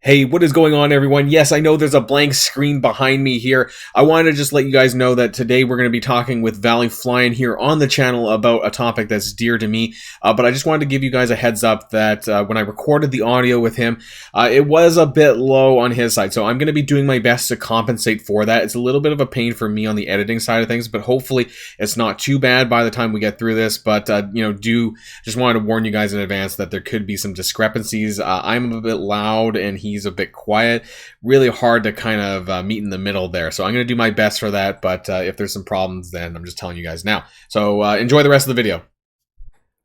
Hey, what is going on, everyone? Yes, I know there's a blank screen behind me here. I wanted to just let you guys know that today we're going to be talking with Valleyflyin here on the channel about a topic that's dear to me. But I just wanted to give you guys a heads up that when I recorded the audio with him, it was a bit low on his side. So I'm going to be doing my best to compensate for that. It's a little bit of a pain for me on the editing side of things, but hopefully it's not too bad by the time we get through this. But, just wanted to warn you guys in advance that there could be some discrepancies. I'm a bit loud and he's a bit quiet. Really hard to kind of meet in the middle there. So I'm going to do my best for that, but if there's some problems, then I'm just telling you guys now. So enjoy the rest of the video.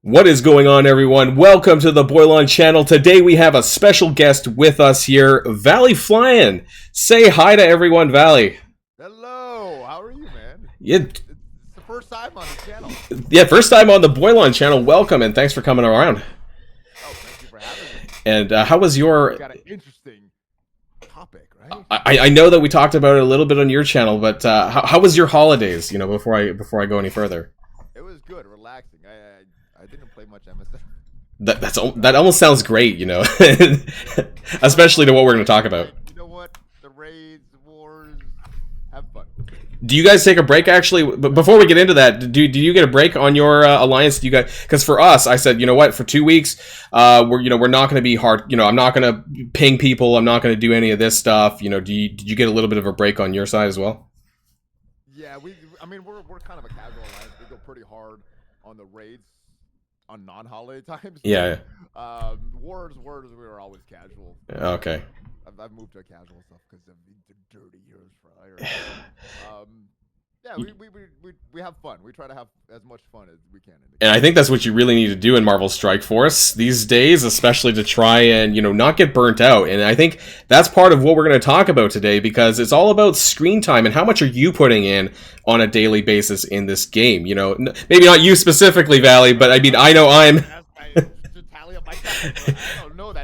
What is going on, everyone? Welcome to the Boilon channel. Today we have a special guest with us here, Valleyflyin. Say hi to everyone, Valley. Hello, how are you, man? Yeah. It's the first time on the channel. Yeah, first time on the Boilon channel. Welcome, and thanks for coming around. Oh, thank you for having me. And how was your... Got an interesting topic, right? I know that we talked about it a little bit on your channel, but how was your holidays? You know, before I go any further. It was good, relaxing. I didn't play much MSF. That almost sounds great, you know, especially to what we're going to talk about. You know what? The raids, wars, have fun. Do you guys take a break, actually? But before we get into that, do you get a break on your alliance? Do you guys? Because for us, I said, you know what, for 2 weeks, we're not going to be hard. You know, I'm not going to ping people. I'm not going to do any of this stuff. You know, did you get a little bit of a break on your side as well? Yeah, we're kind of a casual alliance. We go pretty hard on the raids on non-holiday times. Yeah. Wars, we were always casual. Okay. I've moved to casual stuff because of the dirty years prior. Yeah, we have fun. We try to have as much fun as we can. And I think that's what you really need to do in Marvel Strike Force these days, especially to try and, you know, not get burnt out. And I think that's part of what we're going to talk about today, because it's all about screen time and how much are you putting in on a daily basis in this game. You know, maybe not you specifically, Valley, but I mean, I know I'm...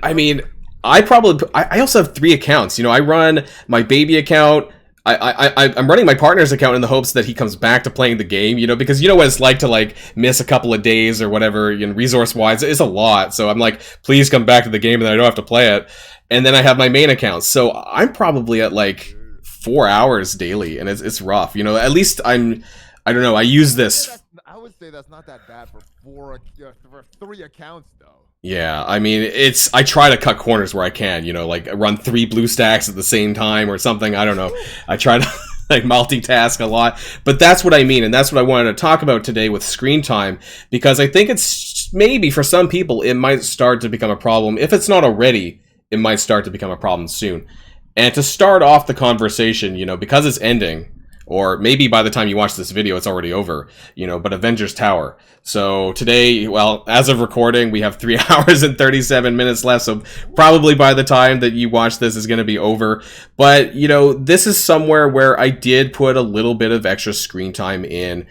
I mean, I also have 3 accounts. You know, I run my baby account. I'm running my partner's account in the hopes that he comes back to playing the game, you know, because you know what it's like to like miss a couple of days or whatever, you know, resource-wise, it's a lot. So I'm like, please come back to the game and then I don't have to play it. And then I have my main account. So I'm probably at like 4 hours daily, and it's rough. You know, at least I don't know, I use this. I would say that's not that bad for 3 accounts, though. Yeah, I mean, I try to cut corners where I can, you know, like run 3 blue stacks at the same time or something. I don't know. I try to like multitask a lot, but that's what I mean. And that's what I wanted to talk about today with screen time, because I think it's maybe for some people, it might start to become a problem. If it's not already, it might start to become a problem soon. And to start off the conversation, you know, because it's ending, or maybe by the time you watch this video, it's already over, you know, but Avengers Tower. So today, well, as of recording, we have 3 hours and 37 minutes left. So probably by the time that you watch this is going to be over. But, you know, this is somewhere where I did put a little bit of extra screen time in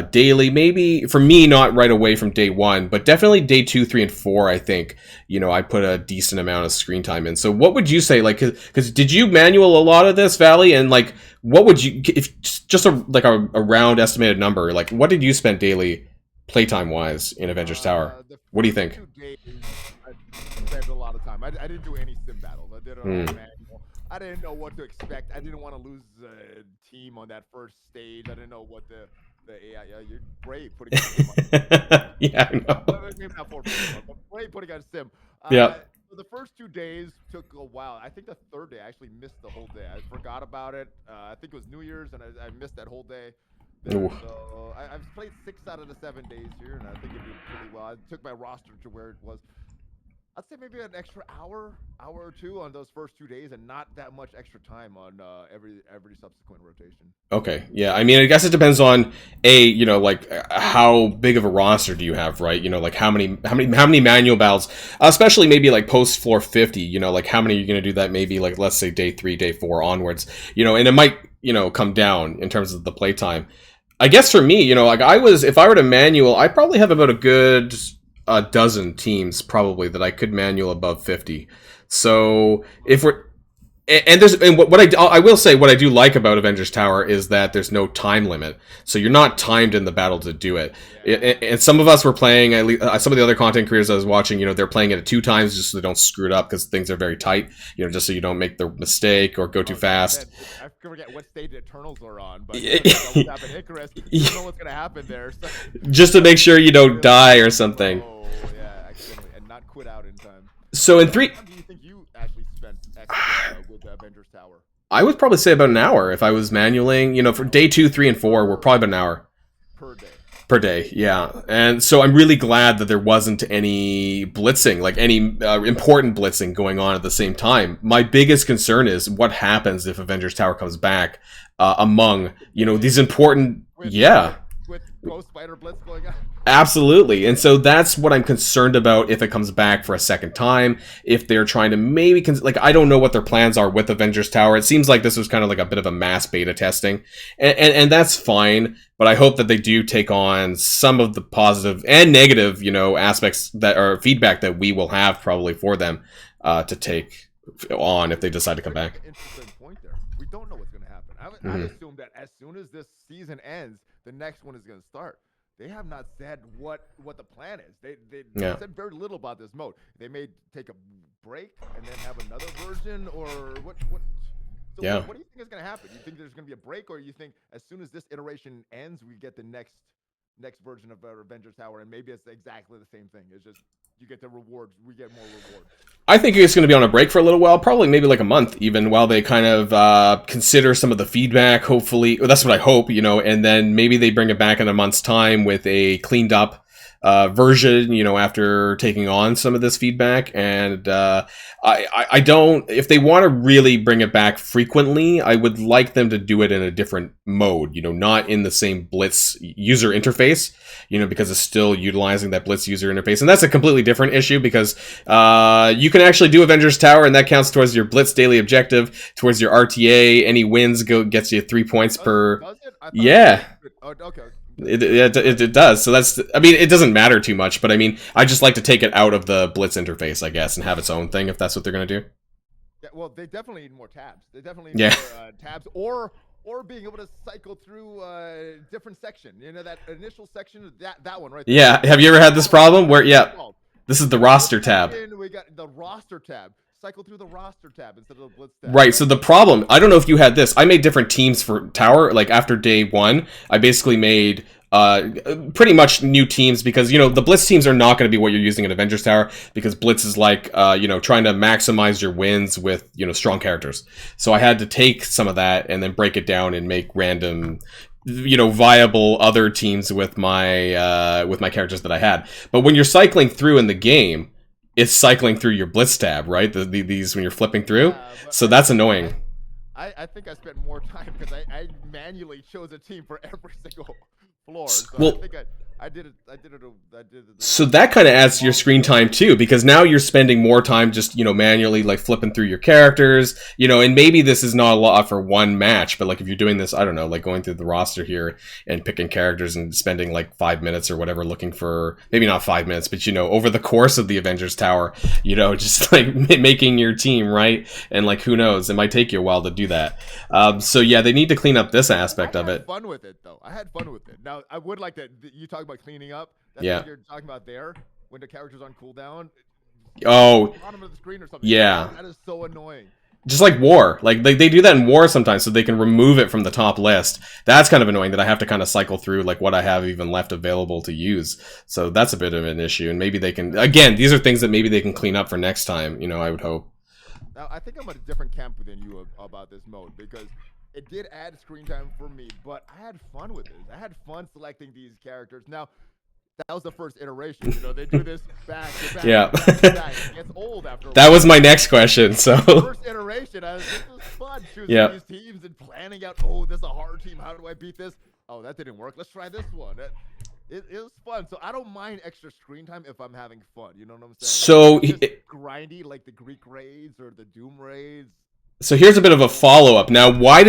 daily. Maybe for me, not right away from day 1, but definitely day 2, 3, and 4, I think, you know, I put a decent amount of screen time in. So what would you say? Like, because did you manual a lot of this, Valley? And like, what would you, if just a round estimated number, like what did you spend daily playtime wise in Avengers Tower? What do you think? 2 days, I spent a lot of time. I didn't do any sim battles. I did it on manual. I didn't know what to expect. I didn't want to lose a team on that first stage. I didn't know what the AI. You're brave putting. Yeah, I know. Maybe not 4, but brave putting on sim. Yeah. The first 2 days took a while. I think the 3rd day I actually missed the whole day. I forgot about it. I think it was New Year's, and I missed that whole day. So I've played 6 out of the 7 days here, and I think it did pretty well. I took my roster to where it was. I'd say maybe an extra hour or 2 on those first 2 days, and not that much extra time on every subsequent rotation. Okay, yeah. I mean, I guess it depends on you know, like how big of a roster do you have, right? You know, like how many manual battles, especially maybe like post floor 50. You know, like how many are you going to do that? Maybe like let's say day 3, day 4 onwards. You know, and it might, you know, come down in terms of the playtime. I guess for me, you know, like if I were to manual, I probably have about a good dozen teams probably that I could manual above 50. So if we're And what I will say, what I do like about Avengers Tower is that there's no time limit, so you're not timed in the battle to do it. And some of us were playing, at least, some of the other content creators I was watching, they're playing it at 2 times just so they don't screw it up because things are very tight, just so you don't make the mistake or go too fast. I forget what stage Eternals are on, but Icarus, you don't know what's gonna happen there. So. Just to make sure you don't die or something. Oh yeah, accidentally, and not quit out in time. So in 3. How long do you think you actually spent extra with the Avengers Tower? I would probably say about an hour if I was manualing. For day 2, 3, and 4, we're probably about an hour. Per day, yeah. And so I'm really glad that there wasn't any blitzing, like any important blitzing going on at the same time. My biggest concern is what happens if Avengers Tower comes back among, these important... With Ghost Spider Blitz going on. Absolutely. And so that's what I'm concerned about if it comes back for a second time. If they're trying to maybe... I don't know what their plans are with Avengers Tower. It seems like this was kind of like a bit of a mass beta testing. And that's fine. But I hope that they do take on some of the positive and negative, aspects that are feedback that we will have probably for them to take on if they decide to come back. Interesting point there. We don't know what's going to happen. I assume that as soon as this season ends, the next one is going to start. They have not said what the plan is. They said very little about this mode. They may take a break and then have another version, or what? So what do you think is going to happen? You think there's going to be a break, or you think as soon as this iteration ends, we get the next version of Avengers Tower, and maybe it's exactly the same thing? It's just you get the rewards, we get more rewards. I think it's going to be on a break for a little while, probably maybe like a month even, while they kind of consider some of the feedback, hopefully. Well, that's what I hope, and then maybe they bring it back in a month's time with a cleaned up version, after taking on some of this feedback. And I don't, if they want to really bring it back frequently, I would like them to do it in a different mode, not in the same Blitz user interface, because it's still utilizing that Blitz user interface. And that's a completely different issue because you can actually do Avengers Tower, and that counts towards your Blitz daily objective, towards your RTA. Any wins gets you 3 points per. Does it? Yeah. Okay. It does. So that's, it doesn't matter too much, but I just like to take it out of the Blitz interface, I guess, and have its own thing if that's what they're going to do. Yeah, well, they definitely need more tabs. They definitely need more tabs, or being able to cycle through a different section. That initial section, that one right there. Yeah, have you ever had this problem where, this is the roster tab. We got the roster tab. Cycle through the roster tab instead of the Blitz tab. Right, so the problem, I don't know if you had this, I made different teams for Tower, like after day 1, I basically made pretty much new teams because, the Blitz teams are not going to be what you're using in Avengers Tower because Blitz is like, trying to maximize your wins with, strong characters. So I had to take some of that and then break it down and make random, viable other teams with my characters that I had. But when you're cycling through in the game, it's cycling through your Blitz tab, right? These when you're flipping through. So that's annoying. I think I spent more time because I manually chose a team for every single floor. So well, I think I did it. So that kind of adds to your screen time too, because now you're spending more time just, manually like flipping through your characters, and maybe this is not a lot for one match, but like if you're doing this, I don't know, like going through the roster here and picking characters and spending like 5 minutes or whatever looking for, maybe not 5 minutes, but over the course of the Avengers Tower, just like making your team, right? And like, who knows, it might take you a while to do that. So yeah, they need to clean up this aspect of it. I had fun with it though. I had fun with it. Now I would like that you talk about cleaning up. That's what you're talking about there when the character's on cooldown. Oh, bottom of the screen or something. Yeah, that is so annoying. Just like War, like they do that in War sometimes, so they can remove it from the top list. That's kind of annoying that I have to kind of cycle through like what I have even left available to use. So that's a bit of an issue, and maybe they can. Again, these are things that maybe they can clean up for next time. I would hope. Now I think I'm at a different camp than you about this mode because it did add screen time for me, but I had fun with it. I had fun selecting these characters. Now. That was the first iteration. They do this back to back. Yeah. Back to back. It gets old after a while. That was my next question. So first iteration, this was fun choosing these teams and planning out. Oh, this is a hard team. How do I beat this? Oh, that didn't work. Let's try this one. It was fun. So I don't mind extra screen time if I'm having fun. You know what I'm saying? So grindy like the Greek raids or the Doom raids. So here's a bit of a follow-up. Now, why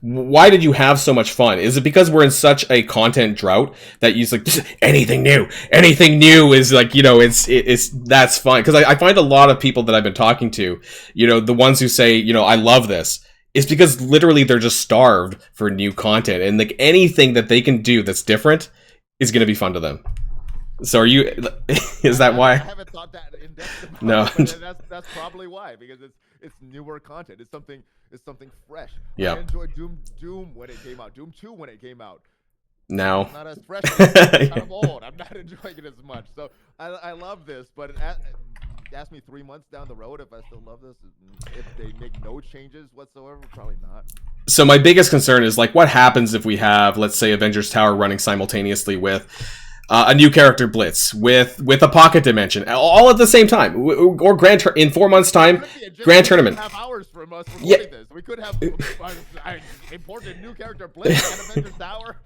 Why did you have so much fun? Is it because we're in such a content drought that you just like anything new is like, you know, it's that's fun? Because I find a lot of people that I've been talking to, you know, the ones who say, you know, I love this, it's because literally they're just starved for new content, and like anything that they can do that's different is going to be fun to them. So are you? Is that why? I haven't thought that in depth about No. it, but that's probably why, because it's newer content. It's something fresh. Yeah. I enjoyed Doom when it came out. Doom 2 when it came out. No. It's not as fresh. It's kind of old. I'm not enjoying it as much. So I love this, but ask me 3 months down the road if I still love this. If they make no changes whatsoever, probably not. So my biggest concern is like, what happens if we have, let's say, Avengers Tower running simultaneously with a new character Blitz, with a pocket dimension, all at the same time, or in 4 months' time, Grand Tournament. Have hours from us recording this. We could have imported new character Blitz and Avengers Tower.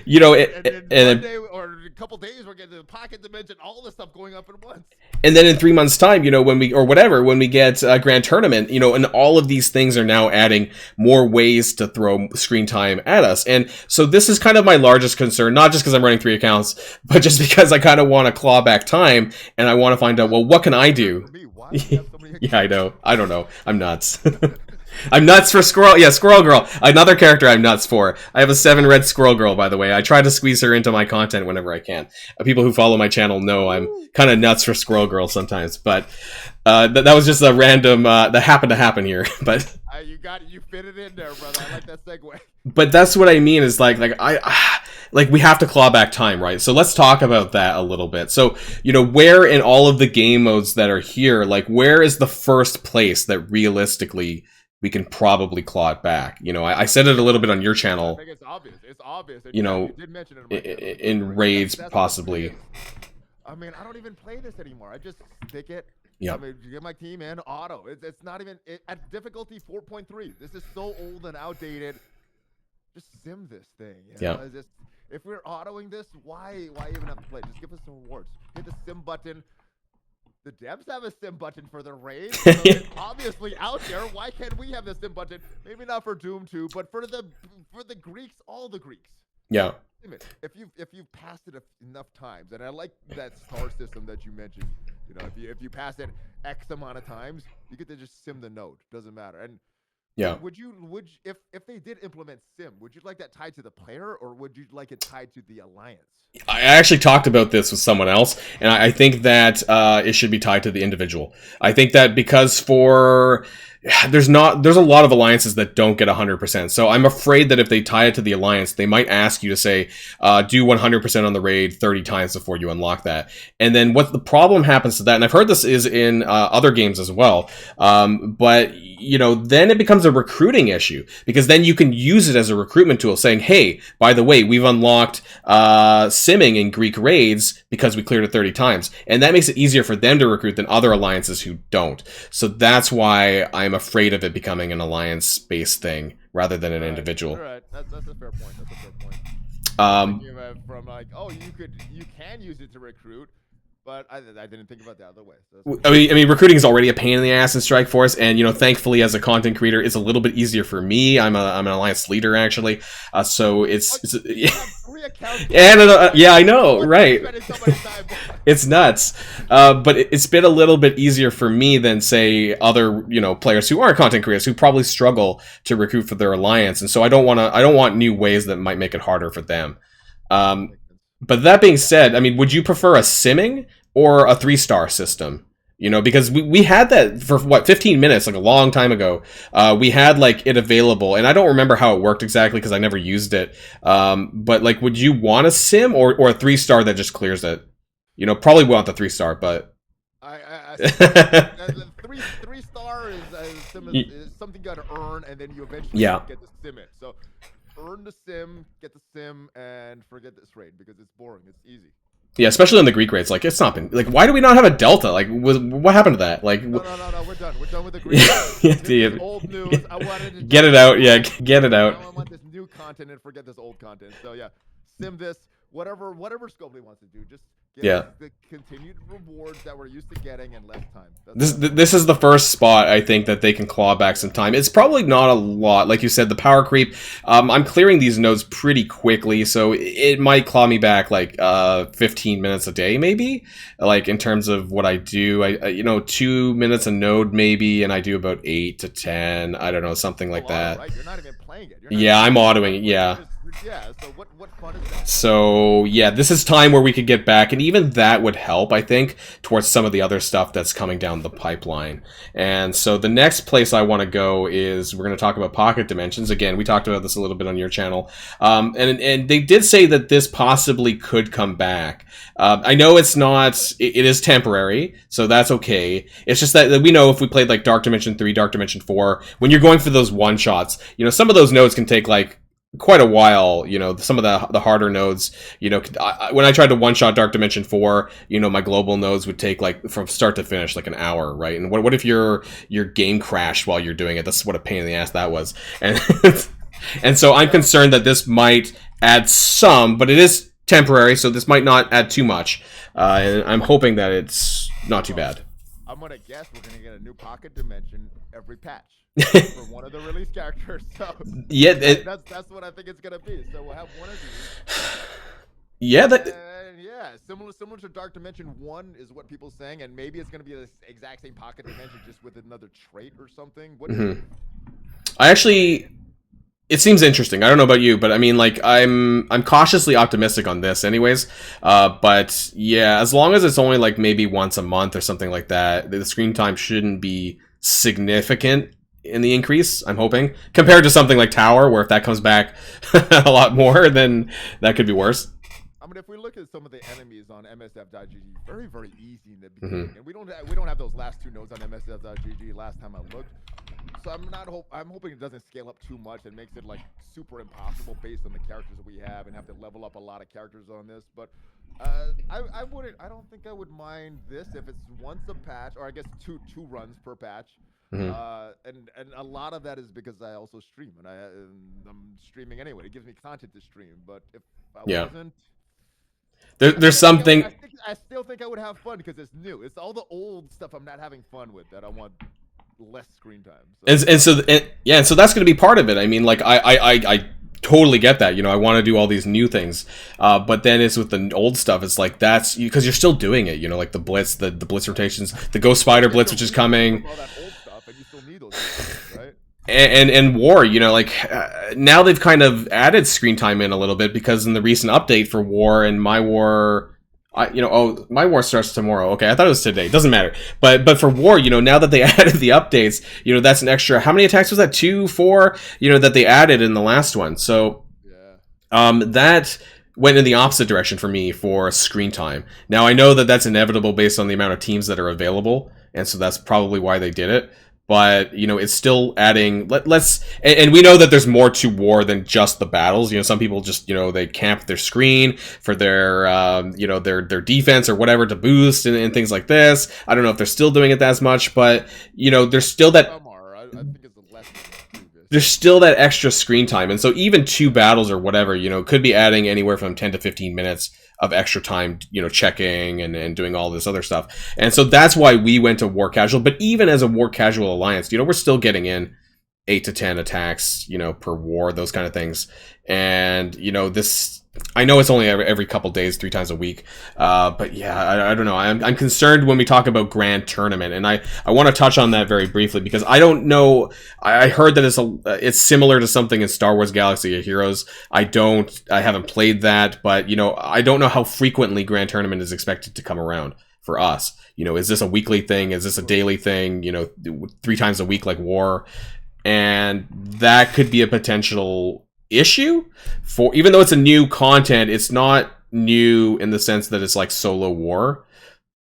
You know, and then one day or a couple days we're getting the pocket dimension, all this stuff going up at once. And then in 3 months' time, you know, when we get a Grand Tournament, you know, and all of these things are now adding more ways to throw screen time at us. And so this is kind of my largest concern, not just because I'm running 3 accounts, but just because I kind of want to claw back time, and I want to find out, well, what can I do? Yeah, I know. I don't know. I'm nuts. I'm nuts for Squirrel. Yeah, Squirrel Girl. Another character I'm nuts for. I have a 7 red Squirrel Girl, by the way. I try to squeeze her into my content whenever I can. People who follow my channel know I'm kind of nuts for Squirrel Girl sometimes. But that was just a random, that happened to happen here. But you fit it in there, brother. I like that segue. But that's what I mean is like we have to claw back time, right? So let's talk about that a little bit. So, you know, where in all of the game modes that are here, like where is the first place that realistically we can probably claw it back? You know, I said it a little bit on your channel. I think it's obvious. It's obvious. You know, you did mention it in raids that's possibly. I mean, I don't even play this anymore. I just stick it. Yeah. I mean, you get my team in auto. It's not even at difficulty 4.3. This is so old and outdated. Just sim this thing. You know? Yeah. If we're autoing this, why even have to play? Just give us some rewards. Hit the sim button. The devs have a sim button for their raid. So it's obviously out there. Why can't we have the sim button? Maybe not for Doom 2, but for the Greeks, all the Greeks. Yeah. If you've passed it enough times, and I like that star system that you mentioned. You know, if you pass it X amount of times, you get to just sim the node. Doesn't matter. And yeah. Would you if they did implement sim, would you like that tied to the player, or would you like it tied to the alliance? I actually talked about this with someone else, and I think that it should be tied to the individual. I think that because there's a lot of alliances that don't get 100%. So I'm afraid that if they tie it to the alliance, they might ask you to say, do 100% on the raid 30 times before you unlock that. And then what the problem happens to that, and I've heard this is in other games as well, but you know, then it becomes a recruiting issue, because then you can use it as a recruitment tool saying, hey, by the way, we've unlocked simming in Greek raids because we cleared it 30 times. And that makes it easier for them to recruit than other alliances who don't. So that's why I'm afraid of it becoming an alliance-based thing rather than an individual. All right, that's a fair point. That's a fair point. From like, oh, you can use it to recruit, but I didn't think about the other way. So I mean, recruiting is already a pain in the ass in Strike Force, and you know, thankfully, as a content creator, it's a little bit easier for me. I'm an alliance leader actually, so it's yeah, I know, right? It's nuts, but it's been a little bit easier for me than say other players who aren't content creators who probably struggle to recruit for their alliance, and so I don't want new ways that might make it harder for them. But that being said, I mean, would you prefer a simming or a 3-star system? You know, because we had that for 15 minutes, like a long time ago. We had like it available, and I don't remember how it worked exactly because I never used it. But like, would you want a sim or a 3-star that just clears it? You know, probably want the 3-star, but three star is something you got to earn, and then you eventually get to sim it. So earn the sim, get the sim, and forget this raid because it's boring. It's easy. Yeah, especially on the Greek raids. Like, it's not been like, why do we not have a delta? Like, what happened to that? Like, no, we're done. We're done with the Greek raids. This is old news. I wanted to get it out. Yeah, get it out. I want this new content and forget this old content. So yeah, sim this. Whatever Scopely wants to do, just Give us Yeah. the continued rewards that we're used to getting in less time. This is the first spot I think that they can claw back some time. It's probably not a lot, like you said, the power creep. I'm clearing these nodes pretty quickly, so it might claw me back like 15 minutes a day, maybe. Like in terms of what I do, I 2 minutes a node maybe, and I do about 8 to 10. I don't know, something like that. Right? You're not even playing it. Yeah, I'm autoing it. Yeah. Yeah. So what fun is that? So yeah, this is time where we could get back, and even that would help, I think, towards some of the other stuff that's coming down the pipeline. And so the next place I want to go is we're going to talk about pocket dimensions. Again, we talked about this a little bit on your channel, and they did say that this possibly could come back. I know it's not; it is temporary, so that's okay. It's just that we know if we played like Dark Dimension 3, Dark Dimension 4, when you're going for those one shots, some of those nodes can take like quite a while. Some of the harder nodes, when I tried to one-shot Dark Dimension 4, my global nodes would take like from start to finish like an hour, right? And what if your game crashed while you're doing it? That's what a pain in the ass that was. And and so I'm concerned that this might add some, but it is temporary, so this might not add too much. And I'm hoping that it's not too bad. I'm gonna guess we're gonna get a new pocket dimension every patch for one of the release characters. So yeah, that's what I think it's gonna be. So we'll have one of these. Yeah, yeah, similar to Dark Dimension 1 is what people saying, and maybe it's gonna be the exact same pocket dimension just with another trait or something. What? I actually. It seems interesting. I don't know about you, but I mean, like, I'm cautiously optimistic on this, anyways. But yeah, as long as it's only like maybe once a month or something like that, the screen time shouldn't be significant in the increase. I'm hoping, compared to something like Tower, where if that comes back a lot more, then that could be worse. I mean, if we look at some of the enemies on MSF.GG, very, very easy in the beginning, and we don't have those last two nodes on MSF.GG. Last time I looked, so I'm hoping it doesn't scale up too much and makes it like super impossible based on the characters that we have and have to level up a lot of characters on this. But I don't think I would mind this if it's once a patch, or I guess two runs per patch. And a lot of that is because I also stream, and I'm streaming anyway. It gives me content to stream. But if I wasn't, there's something. I still think I would have fun because it's new. It's all the old stuff I'm not having fun with that I want less screen time. So. And so that's going to be part of it. I mean, like I totally get that. I want to do all these new things, but then it's with the old stuff. It's like that's because you're still doing it. Like the blitz, the blitz rotations, the Ghost Spider blitz, which is coming. All that old stuff, and you still need those things, right? And War, now they've kind of added screen time in a little bit because in the recent update for War and My War. My War starts tomorrow. Okay, I thought it was today. Doesn't matter. But for War, now that they added the updates, that's an extra. How many attacks was that? 2, 4. That they added in the last one. So, that went in the opposite direction for me for screen time. Now I know that that's inevitable based on the amount of teams that are available, and so that's probably why they did it. But it's still adding. And we know that there's more to War than just the battles. Some people just they camp their screen for their their defense or whatever to boost and things like this. I don't know if they're still doing it as much, but there's still that. I think it's less than there's still that extra screen time, and so even 2 battles or whatever could be adding anywhere from 10 to 15 minutes of extra time, checking and doing all this other stuff. And so that's why we went to War Casual. But even as a War Casual alliance, we're still getting in 8 to 10 attacks, per war, those kind of things. And, this, I know it's only every couple days, 3 times a week. But yeah, I don't know. I'm concerned when we talk about Grand Tournament. And I want to touch on that very briefly because I don't know. I heard that it's similar to something in Star Wars Galaxy of Heroes. I haven't played that, but I don't know how frequently Grand Tournament is expected to come around for us. Is this a weekly thing? Is this a daily thing? 3 times a week like War? And that could be a potential issue for, even though it's a new content, it's not new in the sense that it's like solo War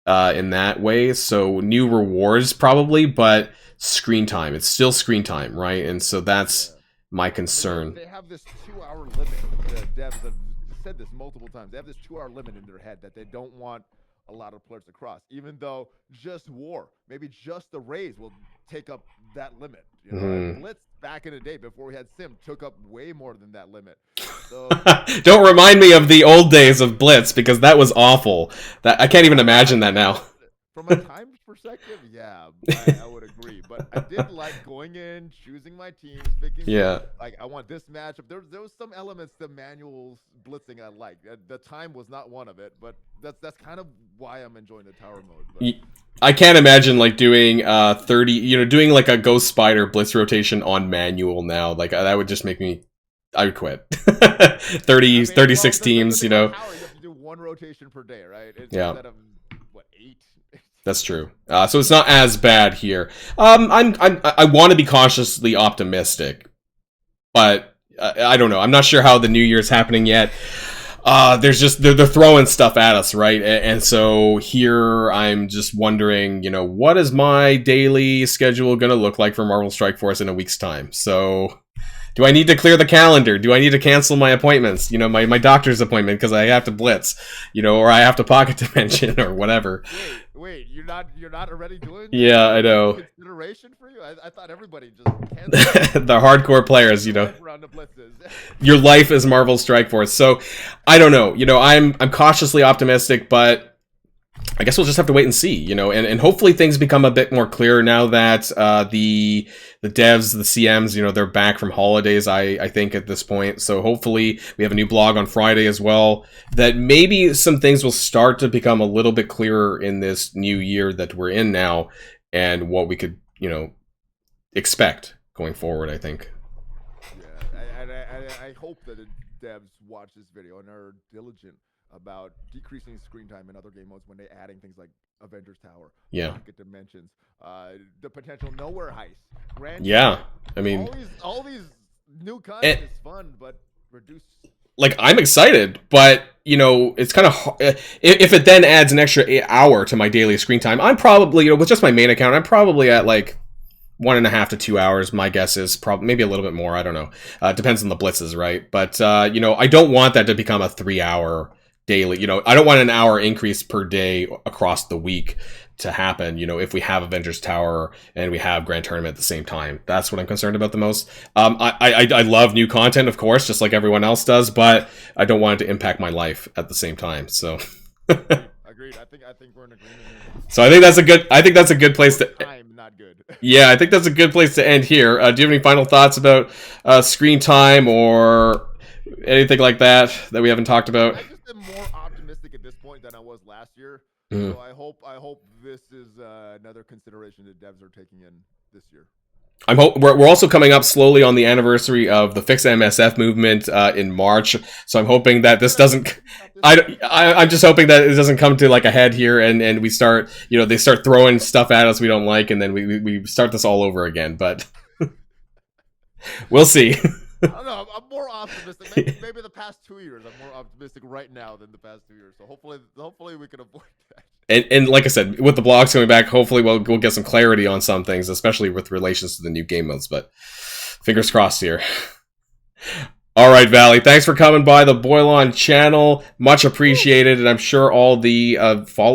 in that way. So new rewards probably, but screen time, it's still screen time, right? And so that's my concern. They have this 2-hour limit. The devs have said this multiple times. They have this 2-hour limit in their head that they don't want a lot of players to cross, even though just War, maybe just the Rays will take up that limit. Blitz back in the day before we had Sim took up way more than that limit. So Don't remind me of the old days of Blitz, because that was awful. That I can't even imagine that now. from a time perspective, yeah, I would agree. But I did like going in, choosing my teams, picking. Yeah. Like I want this matchup. There was some elements to manual blitzing I like. The time was not one of it, but that's kind of why I'm enjoying the tower mode. But. I can't imagine like doing 30, doing like a Ghost Spider blitz rotation on manual now. Like that would just make me, I would quit. 36 teams, Tower, you have to do one rotation per day, right? Yeah. Instead of what, 8? That's true. So it's not as bad here. I want to be cautiously optimistic, but I don't know. I'm not sure how the new year's happening yet. There's just they're throwing stuff at us, right? And so here I'm just wondering, what is my daily schedule going to look like for Marvel Strike Force in a week's time? So do I need to clear the calendar? Do I need to cancel my appointments? My doctor's appointment because I have to blitz, or I have to pocket dimension or whatever. Wait, you're not already doing? Yeah, I know. Consideration for you? I thought everybody just canceled. The hardcore players, Around the blitzes. Your life is Marvel Strike Force. So I don't know. I'm cautiously optimistic, but I guess we'll just have to wait and see, and hopefully things become a bit more clear now that the devs, the CMs, they're back from holidays, I think, at this point. So hopefully we have a new blog on Friday as well, that maybe some things will start to become a little bit clearer in this new year that we're in now, and what we could, expect going forward, I think. Yeah, I hope that the devs watch this video and are diligent about decreasing screen time in other game modes when they're adding things like Avengers Tower, Pocket Dimensions, the potential nowhere heist. Yeah, I mean, all these new content is fun, but reduce. Like, I'm excited, but it's kind of if it then adds an extra hour to my daily screen time, I'm probably with just my main account, I'm probably at like 1.5 to 2 hours. My guess is probably maybe a little bit more. I don't know. Depends on the blitzes, right? But I don't want that to become a 3-hour daily. I don't want an hour increase per day across the week to happen, if we have Avengers Tower and we have Grand Tournament at the same time. That's what I'm concerned about the most. I love new content, of course, just like everyone else does, but I don't want it to impact my life at the same time. So agreed. I think we're in agreement here. So I think that's a good place to time, not good. Yeah, I think that's a good place to end here. Do you have any final thoughts about screen time or anything like that we haven't talked about? I just am more optimistic at this point than I was last year. So I hope this is another consideration that devs are taking in this year. We're also coming up slowly on the anniversary of the Fix MSF movement in March. So I'm hoping that this doesn't. I'm just hoping that it doesn't come to like a head here, and we start. They start throwing stuff at us we don't like, and then we start this all over again. But we'll see. I don't know. I'm more optimistic. Maybe the past 2 years, I'm more optimistic right now than the past 2 years. So hopefully we can avoid that. And like I said, with the blogs coming back, hopefully we'll get some clarity on some things, especially with relations to the new game modes. But fingers crossed here. All right, Valley. Thanks for coming by the Boilon channel. Much appreciated, and I'm sure all the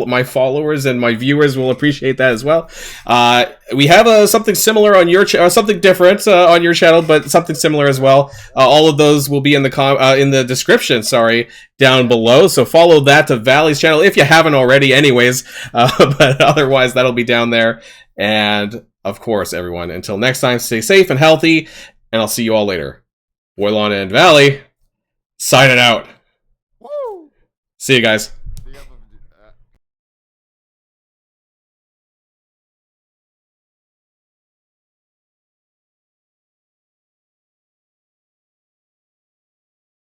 my followers and my viewers will appreciate that as well. We have something similar on your something different on your channel, but something similar as well. All of those will be in the description. Down below. So follow that to Valley's channel if you haven't already, anyways. But otherwise, that'll be down there. And of course, everyone, until next time, stay safe and healthy, and I'll see you all later. Boilon and Valley, signing out. Woo! See you guys.